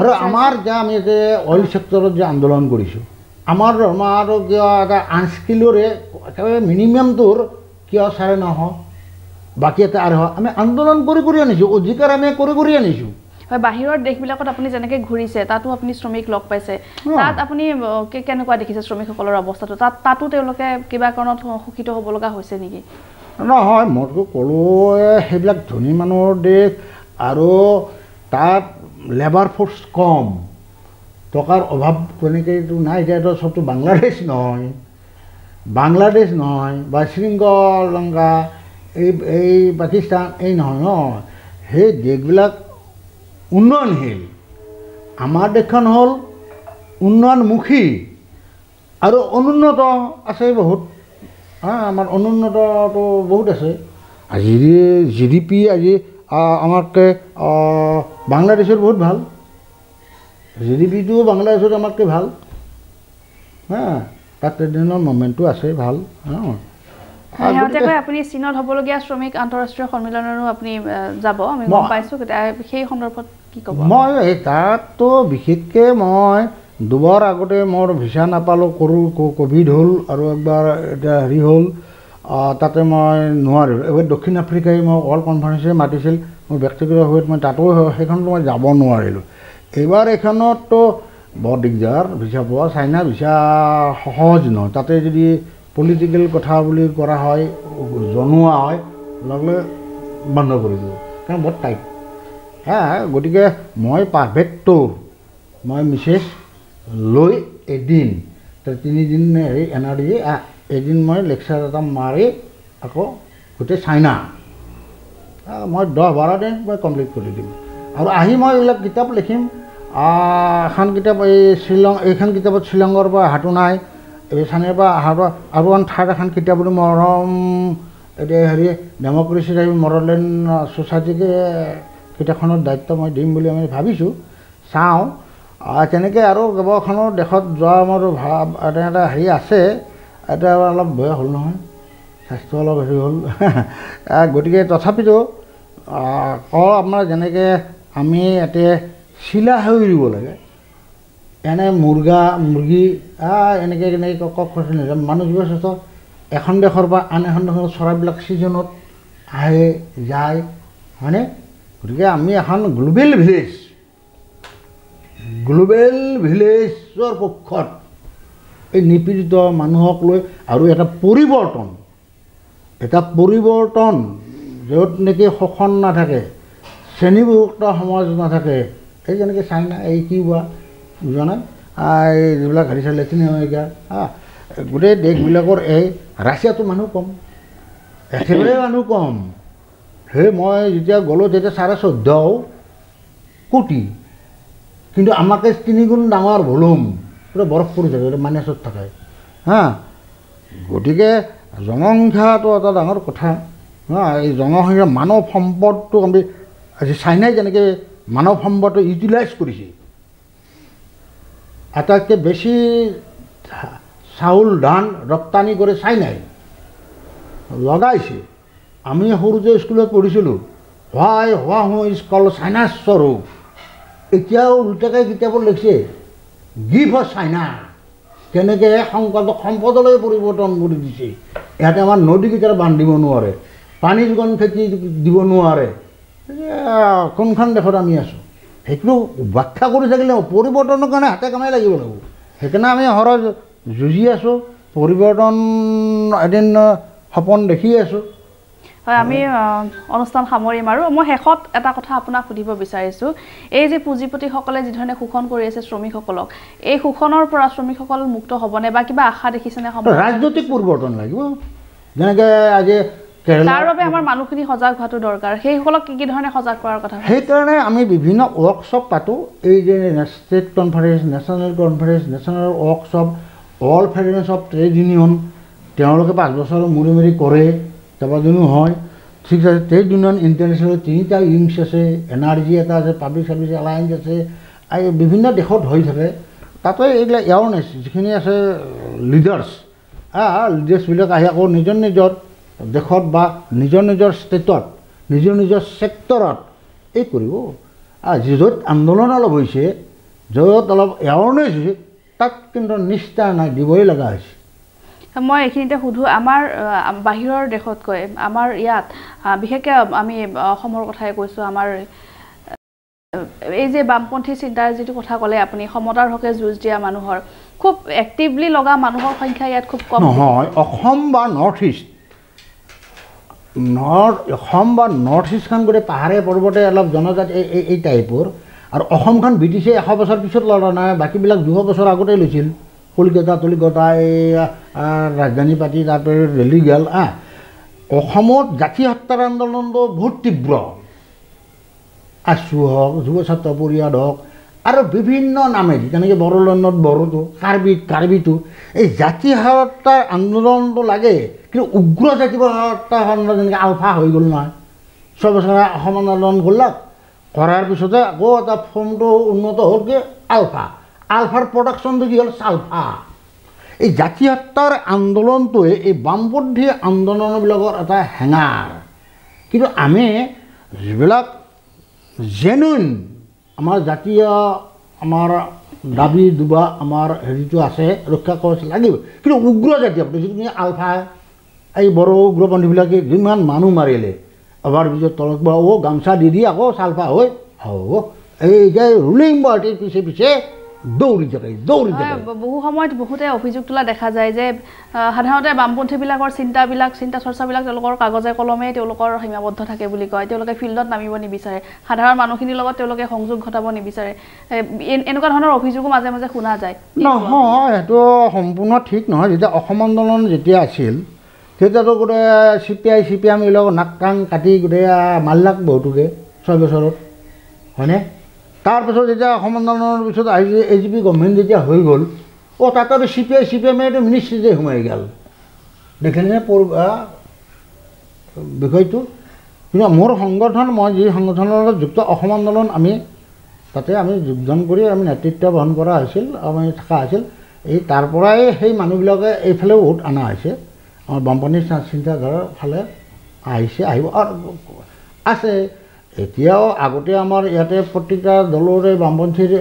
আৰু আমাৰ যে আমি যে অইল ছেক্টৰত যে আন্দোলন কৰিছোঁ আমাৰ আৰু কিয় এটা আনস্কিলৰে একেবাৰে মিনিমামটোৰ কিয় 9.5 বাকী এটা আৰু আমি আন্দোলন কৰি আনিছোঁ অধিকাৰ আমি কৰি আনিছোঁ হয় বাহিৰৰ দেশবিলাকত আপুনি যেনেকৈ ঘূৰিছে তাতো আপুনি শ্ৰমিক লগ পাইছে তাত আপুনি কেনেকুৱা দেখিছে শ্ৰমিকসকলৰ অৱস্থাটো তাতো তেওঁলোকে কিবা কাৰণত শোষিত হ'ব লগা হৈছে নেকি নহয় মইতো ক'লোৱে সেইবিলাক ধনী মানুহৰ দেশ আৰু তাত লেবাৰ ফ'ৰ্চ কম টকাৰ অভাৱ তেনেকৈতো নাই এতিয়াতো চবটো বাংলাদেশ নহয় বা শ্ৰীলংকা এই পাকিস্তান এই নহয় সেই দেশবিলাক উন্নয়নশীল আমাৰ দেশখন হ'ল উন্নয়নমুখী আৰু অনুন্নত আছে বহুত আমাৰ অনুন্নতটো বহুত আছে আজি GDP আজি আমাতকৈ বাংলাদেশৰ বহুত ভাল GDPটো বাংলাদেশত আমাতকৈ ভাল তাত ট্ৰেডিঙৰ মুভমেণ্টটো আছে ভাল আপুনি চীনত হ'বলগীয়া শ্ৰমিক আন্তঃৰাষ্ট্ৰীয় সন্মিলনৰো আপুনি যাব আমি গম পাইছোঁ সেই সন্দৰ্ভত কি ক'ব মই তাততো বিশেষকৈ মই 2 বাৰ আগতে মোৰ ভিছা নাপালোঁ ক'ভিড হ'ল আৰু একবাৰ এতিয়া হেৰি হ'ল তাতে মই নোৱাৰিলোঁ এইবাৰ দক্ষিণ আফ্ৰিকাই মই ৱৰ্ল্ড কনফাৰেন্সে মাতিছিল মোৰ ব্যক্তিগতভাৱে মই তাতো সেইখনতো মই যাব নোৱাৰিলোঁ এইবাৰ এইখনততো বৰ দিগদাৰ ভিছা পোৱা চাইনা ভিছা সহজ নহয় তাতে যদি পলিটিকেল কথা বুলি কৰা হয় জনোৱা হয় লগে বন্ধ কৰি দিব কাৰণ বৰ টাইট গতিকে মই পাৰ্ফেক্টৰ মই মিছেছ লৈ এদিন 3 দিন হেৰি NRD এদিন মই লেকচাৰ এটা মাৰি আকৌ গোটেই চাইনা মই 10-12 দিন মই কমপ্লিট কৰি দিম আৰু আহি মই এইবিলাক কিতাপ লিখিম এখন কিতাপ এইখন কিতাপত শ্ৰীলংকাৰ পৰা হাতো নাই এই চানেৰ পৰা আৰু থাৰ্ড এখন কিতাপ বুলি মৰম এতিয়া হেৰি ডেমক্ৰেচি মৰলেণ্ড ছ'চাইটিকে কিতাপখনৰ দায়িত্ব মই দিম বুলি আমি ভাবিছোঁ চাওঁ তেনেকৈ আৰু কেইবাখনো দেশত যোৱা মোৰ এটা হেৰি আছে এটা অলপ বয়স হ'ল নহয় স্বাস্থ্য অলপ হেৰি হ'ল গতিকে তথাপিতো আপোনাৰ যেনেকৈ আমি ইয়াতে চিলা হৈ দিব লাগে এনে মুৰ্গী এনেকৈ মানুহ জীৱ শ্ৰেষ্ঠ এখন দেশৰ পৰা আন এখন দেশৰ চৰাইবিলাক ছিজনত আহে যায় হয়নে গতিকে আমি এখন গ্ল'বেল ভিলেজৰ পক্ষত এই নিপীড়িত মানুহক লৈ আৰু এটা পৰিৱৰ্তন য'ত নেকি শোষণ নাথাকে শ্ৰেণীভুক্ত সমাজ নাথাকে সেই যেনেকৈ চাইনা এই কিউবা বুজা নাই এই যিবিলাক হেৰি চাই লেটিন আমেৰিকা গোটেই দেশবিলাকৰ এই ৰাছিয়াটো মানুহ কম একেবাৰে মানুহ কম সেই মই যেতিয়া গ'লোঁ তেতিয়া 14.5 কোটি কিন্তু আমাকে 3 গুণ ডাঙৰ ভলুম পুৰা বৰফ পৰি থাকে মাইনাছত থাকে গতিকে জনসংখ্যাটো এটা ডাঙৰ কথা এই জনসংখ্যা মানৱ সম্পদটো আমি আজি চাইনাই যেনেকৈ মানৱ সম্পদটো ইউটিলাইজ কৰিছে আটাইতকৈ বেছি চাউল ধান ৰপ্তানি কৰে চাইনাই লগাইছে আমি সৰুতে স্কুলত পঢ়িছিলোঁ হোৱা ইজ কল চাইনাছ স্বৰূপ এতিয়াও উল্টাকৈ কিতাপত লিখিছে গিভ ফৰ চাইনা কেনেকৈ সম্পদলৈ পৰিৱৰ্তন কৰি দিছে ইয়াতে আমাৰ নদীকেইটা বান্ধিব নোৱাৰে পানী যোগান খেতি দিব নোৱাৰে কোনখন দেশত আমি আছোঁ সেইটো ব্যাখ্যা কৰি থাকিলে পৰিৱৰ্তনৰ কাৰণে হাতে কামাই লাগিব লাগিব সেইকাৰণে আমি সৰহ যুঁজি আছোঁ পৰিৱৰ্তন এদিন সপোন দেখি আছোঁ হয় আমি অনুষ্ঠান সামৰিম আৰু মই শেষত এটা কথা আপোনাক সুধিব বিচাৰিছোঁ এই যে পুঁজিপতিসকলে যিধৰণে শোষণ কৰি আছে শ্ৰমিকসকলক এই শোষণৰ পৰা শ্ৰমিকসকল মুক্ত হ'বনে বা কিবা আশা দেখিছেনে ৰাজনৈতিক পৰিৱৰ্তন লাগিব যেনেকৈ আজি তাৰ বাবে আমাৰ মানুহখিনি সজাগ হোৱাটো দৰকাৰ সেইসকলক কি ধৰণে সজাগ কৰাৰ কথা সেইকাৰণে আমি বিভিন্ন ৱৰ্কশ্বপ পাতোঁ এই যে state conference national conference national workshop all federation of trade union তেওঁলোকে 5 বছৰৰ মূৰে মূৰে কৰে তাৰপৰা হয় ঠিক আছে ট্ৰেড ইউনিয়ন ইণ্টাৰনেশ্যনেল 3টা উইংছ আছে এনাৰ্জি এটা আছে পাব্লিক ছাৰ্ভিচ এলায়েন্স আছে আৰু বিভিন্ন দেশত হৈ থাকে তাতে এইবিলাক এৱাৰনেছ যিখিনি আছে লিডাৰ্ছবিলাক আহি আকৌ নিজৰ নিজৰ দেশত বা নিজৰ নিজৰ ষ্টেটত নিজৰ নিজৰ ছেক্টৰত এই কৰিব য'ত আন্দোলন অলপ হৈছে য'ত অলপ এৱাৰনেছ হৈছে তাত কিন্তু নিষ্ঠা নাই দিবই লগা হৈছে মই এইখিনিতে সুধোঁ আমাৰ বাহিৰৰ দেশতকৈ আমাৰ ইয়াত বিশেষকৈ আমি অসমৰ কথাই কৈছোঁ আমাৰ এই যে বামপন্থী চিন্তাৰ যিটো কথা ক'লে আপুনি সমতাৰ হকে যুঁজ দিয়া মানুহৰ খুব এক্টিভলি লগা মানুহৰ সংখ্যা ইয়াত খুব কম নহয় অসম বা নৰ্থ ইষ্টখন গোটেই পাহাৰে পৰ্বতে অলপ জনজাতি এই টাইপৰ আৰু অসমখন ব্ৰিটিছে 100 বছৰ পিছত লৰা নাই বাকীবিলাক 200 বছৰ আগতে লৈছিল কলিকতা এই ৰাজধানী পাতি তাৰপৰা ৰেলি গেল অসমত জাতি হত্যাৰ আন্দোলনটো বহুত তীব্ৰ আছু হওক যুৱ ছাত্ৰ পৰিষদ হওক আৰু বিভিন্ন নামেদি যেনেকৈ বড়োলেণ্ডত বড়োটো কাৰ্বিটো এই জাতি হত্যাৰ আন্দোলনটো লাগে কিন্তু উগ্ৰ জাতি হত্যাৰ আন্দোলন যেনেকৈ আলফা হৈ গ'ল নহয় 6 বছৰ অসম আন্দোলন গ'লাক কৰাৰ পিছতে আকৌ এটা ফৰ্মটো উন্নত হ'ল কি আলফাৰ প্ৰডাকশ্যনটো কি হ'ল ছালফা এই জাতি হত্যাৰ আন্দোলনটোৱে এই বামপন্থী আন্দোলনবিলাকৰ এটা হেঙাৰ কিন্তু আমি যিবিলাক জেনুইন আমাৰ জাতীয় আমাৰ দাবী দুবা আমাৰ হেৰিটো আছে ৰক্ষা কৰিব লাগিব কিন্তু উগ্ৰ জাতীয় যিটো আলফা এই বড়ো উগ্ৰপন্থীবিলাকে যিমান মানুহ মাৰিলে এবাৰ পিছত তলত গামোচা দি আকৌ চালফা হৈ হ'ব এই যে ৰুলিং পাৰ্টিৰ পিছে দৌৰি থাকে বহু সময়ত বহুতে অভিযোগ তোলা দেখা যায় যে সাধাৰণতে বামপন্থীবিলাকৰ চিন্তা চৰ্চাবিলাক তেওঁলোকৰ কাগজে কলমে তেওঁলোকৰ সীমাবদ্ধ থাকে বুলি কয় তেওঁলোকে ফিল্ডত নামিব নিবিচাৰে সাধাৰণ মানুহখিনিৰ লগত তেওঁলোকে সংযোগ ঘটাব নিবিচাৰে এনেকুৱা ধৰণৰ অভিযোগো মাজে মাজে শুনা যায় নহয় সেইটো সম্পূৰ্ণ ঠিক নহয় যেতিয়া অসম আন্দোলন যেতিয়া আছিল তেতিয়াতো গোটেই CPM এইবিলাকৰ নাক কাণ কাটি গোটেই মাৰিলাক বহুতোকে 6 বছৰত হয়নে তাৰপিছত যেতিয়া অসম আন্দোলনৰ পিছত আহি AGP গভৰ্ণমেণ্ট যেতিয়া হৈ গ'ল তাতো CPM মিনিষ্ট্ৰীতে সোমাই গ'ল দেখিলেনে বিষয়টো কিন্তু মোৰ সংগঠন মই যি সংগঠনৰ লগত যুক্ত অসম আন্দোলন আমি তাতে আমি যোগদান কৰি আমি নেতৃত্ব বহন কৰা হৈছিল আমি থকা হৈছিল এই তাৰ পৰাই সেই মানুহবিলাকে এইফালে বহুত অনা হৈছে আমাৰ বামপন্থী চিন্তাধাৰাৰ ফালে আহিব আৰু আছে এতিয়াও আগতে আমাৰ ইয়াতে প্ৰত্যেকটা দলৰে বামপন্থীৰ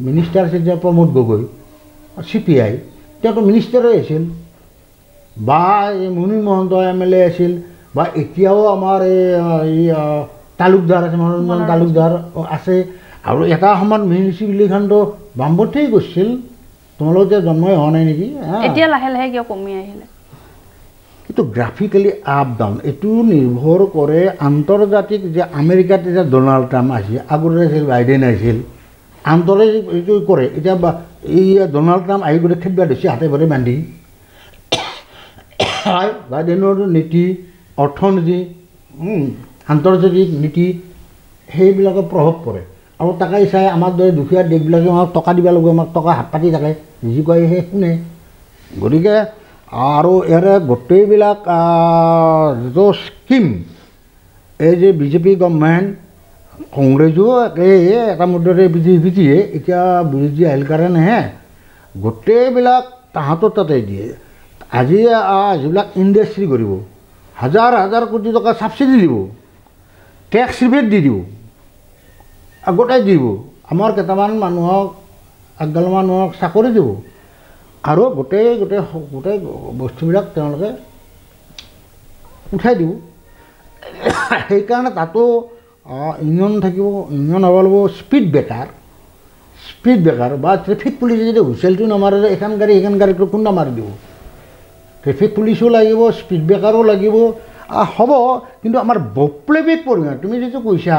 মিনিষ্টাৰ আছিল যে প্ৰমোদ গগৈ CPI তেওঁতো মিনিষ্টাৰে আছিল বা এই মুনি মহন্ত MLA আছিল বা এতিয়াও আমাৰ এই তালুকদাৰ আছে মনোৰঞ্জন তালুকদাৰ আছে আৰু এটা সময়ত মিউনিচিপালিটিখনতো বামপন্থীয়ে গৈছিল তোমালোক এতিয়া জন্মই হোৱা নাই নেকি এতিয়া লাহে লাহে কিয় কমি আহিলে কিন্তু গ্ৰাফিকেলি আপ ডাউন এইটো নিৰ্ভৰ কৰে আন্তৰ্জাতিক যে আমেৰিকাত যে ডোনাল্ড ট্ৰাম্প আহিছিল আগতে আছিল বাইডেন আহিছিল আন্তৰে এইটো কৰে এতিয়া এই ডনাল্ড ট্ৰাম্প আহি গোটেই খেদবা দিছে হাতে ভৰি বান্ধি বাইডেনৰ নীতি অৰ্থনীতি আন্তৰ্জাতিক নীতি সেইবিলাকৰ প্ৰভাৱ পৰে আৰু তাকে চাই আমাৰ দৰে দুখীয়া দেশবিলাকে আমাক টকা দিব লাগিব আমাক টকা হাত পাতি থাকে যি কয় সেই শুনে গতিকে আৰু ইয়াৰে গোটেইবিলাক যিটো স্কিম এই যে বিজেপি গভৰ্ণমেণ্ট কংগ্ৰেছো একেই এটা মুদ্ৰাৰে বিজেপিয়ে এতিয়া বিৰোধী আহিল কাৰণেহে গোটেইবিলাক তাহাঁতৰ তাতে দিয়ে আজি যিবিলাক ইণ্ডাষ্ট্ৰী কৰিব হাজাৰ হাজাৰ কোটি টকা ছাবচিডি দিব টেক্স ৰিবেট দি দিব গোটাই দিব আমাৰ কেইটামান মানুহক একগাল মানুহক চাকৰি দিব আৰু গোটেই গোটেই গোটেই বস্তুবিলাক তেওঁলোকে উঠাই দিব সেইকাৰণে তাতো ইউনিয়ন থাকিব ইউনিয়ন হ'ব লাগিব স্পীড ব্ৰেকাৰ বা ট্ৰেফিক পুলিচে যদি হুইচেলটো নামাৰে এইখন গাড়ী সেইখন গাড়ীটো কোনটা মাৰি দিব ট্ৰেফিক পুলিচো লাগিব স্পীড ব্ৰেকাৰো লাগিব হ'ব কিন্তু আমাৰ বৈপ্লৱিক পৰিমাণ তুমি যিটো কৈছা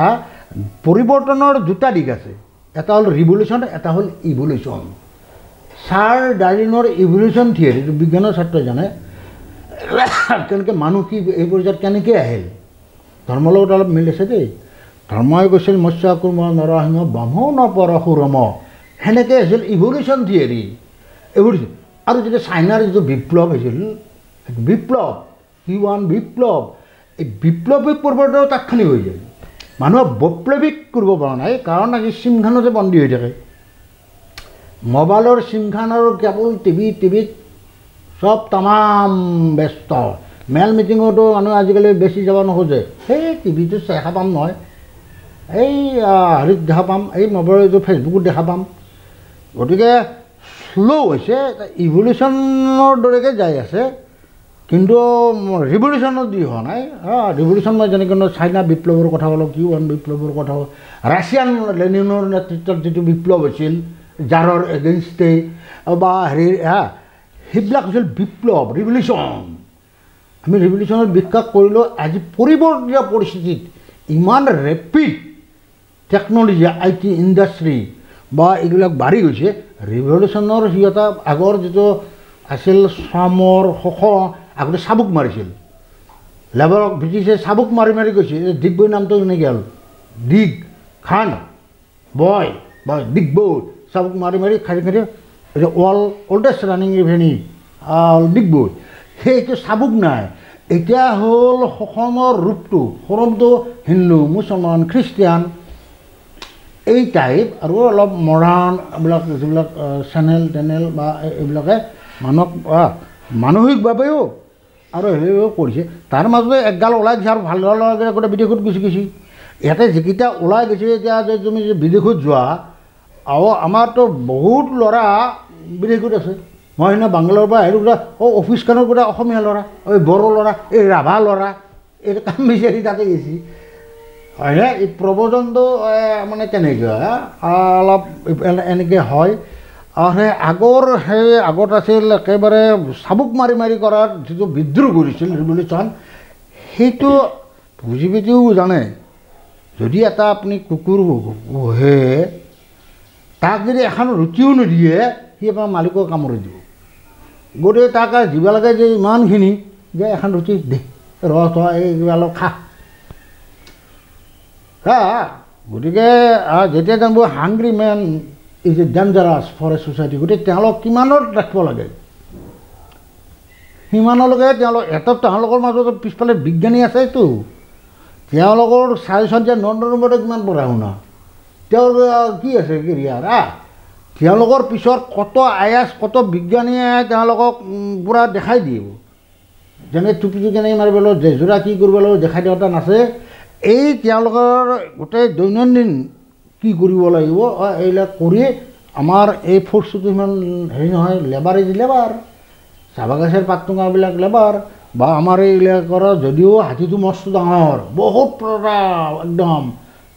পৰিৱৰ্তনৰ দুটা দিশ আছে এটা হ'ল ৰিভলিউশ্যন এটা হ'ল ইভলিউশ্যন ছাৰ ডাৰ্উইনৰ ইভলিউশ্যন থিয়ৰী এইটো বিজ্ঞানৰ ছাত্ৰ জানে কেনেকৈ মানুহ কি এই পৰ্যায়ত কেনেকৈ আহিল ধৰ্মৰ লগত অলপ মিল আছে দেই ধৰ্মই কৈছিল মৎস্য কুৰ্ম নৰসিংহ ব্ৰহ্ম পৰশুৰম সেনেকৈ আছিল ইভলিউশ্যন থিয়ৰী ইভলিউশ্যন আৰু যেতিয়া চাইনাৰ যিটো বিপ্লৱ হৈছিল বিপ্লৱ বিপ্লৱ এই বিপ্লৱিক পৰিৱৰ্তন তাৎক্ষণিক হৈ যায় মানুহক বৈপ্লৱিক কৰিব পৰা নাই কাৰণ আজি চিমখানতে বন্দী হৈ থাকে মোবাইলৰ চিমখান আৰু কেৱল টিভিত চব তামাম ব্যস্ত মেল মিটিঙতো মানুহ আজিকালি বেছি যাব নোখোজে সেই টিভিটো দেখা পাম নহয় এই হেৰিত দেখা পাম এই মোবাইলৰ এইটো ফেচবুকত দেখা পাম গতিকে শ্ল' হৈছে ইভলিউশ্যনৰ দৰেকৈ যাই আছে কিন্তু ৰিভলিউশ্যনত দি হোৱা নাই ৰিভলিউশ্যন মই যেনেকৈ চাইনা বিপ্লৱৰ কথা ক'লোঁ কিউবান বিপ্লৱৰ কথা ৰাছিয়ান লেনিনৰ নেতৃত্বত যিটো বিপ্লৱ হৈছিল জাৰৰ এগেইনষ্টে বা হেৰি সেইবিলাক হৈছিল বিপ্লৱ ৰিভলিউশ্যন আমি ৰিভলিউশ্যনত বিশ্বাস কৰিলোঁ আজি পৰিৱৰ্তিত পৰিস্থিতিত ইমান ৰেপিড টেকন'লজি IT ইণ্ডাষ্ট্ৰী বা এইবিলাক বাঢ়ি গৈছে ৰিভলিউশ্যনৰ সি এটা আগৰ যিটো আছিল শ্ৰমৰ শোষণ আগতে চাবুক মাৰিছিল লেবাৰক ব্ৰিটিছে চাবুক মাৰি মাৰি গৈছে ডিগবৈ নামটো এনেকৈ হ'ল দিগ খান বয় বা ডিগবৈ চাবুক মাৰি মাৰি খাৰি খাৰি ওল্ডেষ্ট ৰানিং ৰিভেনি ডিগবৈ সেইটো চাবুক নাই এতিয়া হ'ল শোষণৰ ৰূপটো হিন্দু মুছলমান খ্ৰীষ্টিয়ান এই টাইপ আৰু অলপ মডাৰ্ণ এইবিলাক যিবিলাক চেনেল বা এইবিলাকে মানুহক মানসিকভাৱেও আৰু হেৰিও কৰিছে তাৰ মাজতে একগাল ওলাই গৈছে আৰু ভাল ল'ৰা গোটেই বিদেশত গুচি গৈছে ইয়াতে যিকেইটা ওলাই গৈছে এতিয়া যে তুমি যে বিদেশত যোৱা আৰু আমাৰতো বহুত ল'ৰা বিদেশত আছে মই সেইদিনা বাংগালোৰৰ পৰা আহিলোঁ গোটেই অফিচখনৰ গোটেই অসমীয়া ল'ৰা বড়ো ল'ৰা এই ৰাভা ল'ৰা এই কাম বিচাৰি তাতে গৈছে হয়নে এই প্ৰবজনটো মানে কেনেকৈ অলপ এনেকৈ হয় আৰু সেই আগত আছিল একেবাৰে চাবুক মাৰি মাৰি কৰাৰ যিটো বিদ্ৰোহ কৰিছিল ৰিভলিউশ্যন সেইটো বুজি পাতিও জানে যদি এটা আপুনি কুকুৰ পোহে তাক যদি এখন ৰুটিও নিদিয়ে সি আপোনাৰ মালিকক কামুৰি দিব গতিকে তাক দিব লাগে যে ইমানখিনি যে এখন ৰুটি দে ৰস এই কিবা অলপ খা গতিকে যেতিয়া জানিব hungry man is a dangerous for a society গতিকে তেওঁলোক কিমানত ৰাখিব লাগে সিমানলৈকে তেওঁলোকৰ মাজত পিছফালে বিজ্ঞানী আছেতো তেওঁলোকৰ চাজেশ্যন যে নৰেন্দ্ৰ মোদীয়ে কিমান পঢ়া শুনা তেওঁৰ কি আছে কেৰিয়াৰ তেওঁলোকৰ পিছত কত IAS কত বিজ্ঞানীয়ে তেওঁলোকক পূৰা দেখাই দিব যেনে টুপিটো কেনেকৈ মাৰিব লাগিব জেজোৰা কি কৰিব লাগিব দেখাই দিওঁতা নাছে এই তেওঁলোকৰ গোটেই দৈনন্দিন কি কৰিব লাগিব এইবিলাক কৰি আমাৰ এই ফ'ৰ্চটো ইমান হেৰি নহয় লেবাৰ চাহ বাগিচাৰ পাত টঙাবিলাক লেবাৰ বা আমাৰ এইবিলাকৰ যদিও হাতীটো মস্ত ডাঙৰ বহুত একদম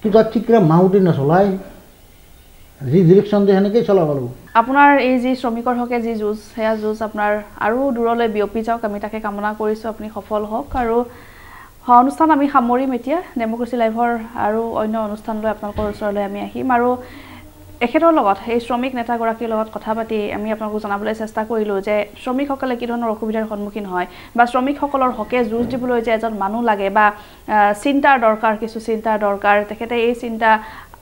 কিন্তু ঠিকৰে মাউটি নচলায় যি ডিৰেকশ্যন দিয়ে সেনেকৈয়ে চলাব লাগিব আপোনাৰ এই যি শ্ৰমিকৰ হকে যি যুঁজ সেয়া যুঁজ আপোনাৰ আৰু দূৰলৈ বিয়পি যাওক আমি তাকে কামনা কৰিছোঁ আপুনি সফল হওক আৰু অনুষ্ঠান আমি সামৰিম এতিয়া ডেম'ক্ৰেচি লাইভৰ আৰু অন্য অনুষ্ঠান লৈ আপোনালোকৰ ওচৰলৈ আমি আহিম আৰু এখেতৰ লগত এই শ্ৰমিক নেতাগৰাকীৰ লগত কথা পাতি আমি আপোনালোকক জনাবলৈ চেষ্টা কৰিলোঁ যে শ্ৰমিকসকলে কি ধৰণৰ অসুবিধাৰ সন্মুখীন হয় বা শ্ৰমিকসকলৰ হকে যুঁজ দিবলৈ যে এজন মানুহ লাগে বা চিন্তাৰ দৰকাৰ কিছু চিন্তাৰ দৰকাৰ তেখেতে এই চিন্তা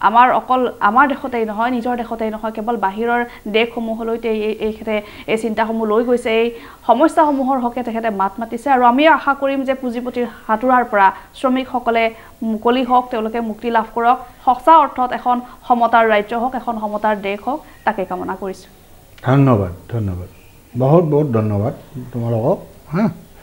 অকল আমাৰ দেশতেই নহয় নিজৰ দেশতেই নহয় কেৱল বাহিৰৰ দেশসমূহলৈতে এইখেতে এই চিন্তাসমূহ লৈ গৈছে এই সমস্যাসমূহৰ হকে তেখেতে মাত মাতিছে আৰু আমি আশা কৰিম যে পুঁজিপতিৰ হাতোৰাৰ পৰা শ্ৰমিকসকলে মুকলি হওক তেওঁলোকে মুক্তি লাভ কৰক সঁচা অৰ্থত এখন সমতাৰ ৰাজ্য হওক এখন সমতাৰ দেশ হওক তাকে কামনা কৰিছোঁ ধন্যবাদ বহুত বহুত ধন্যবাদ তোমালোকক হা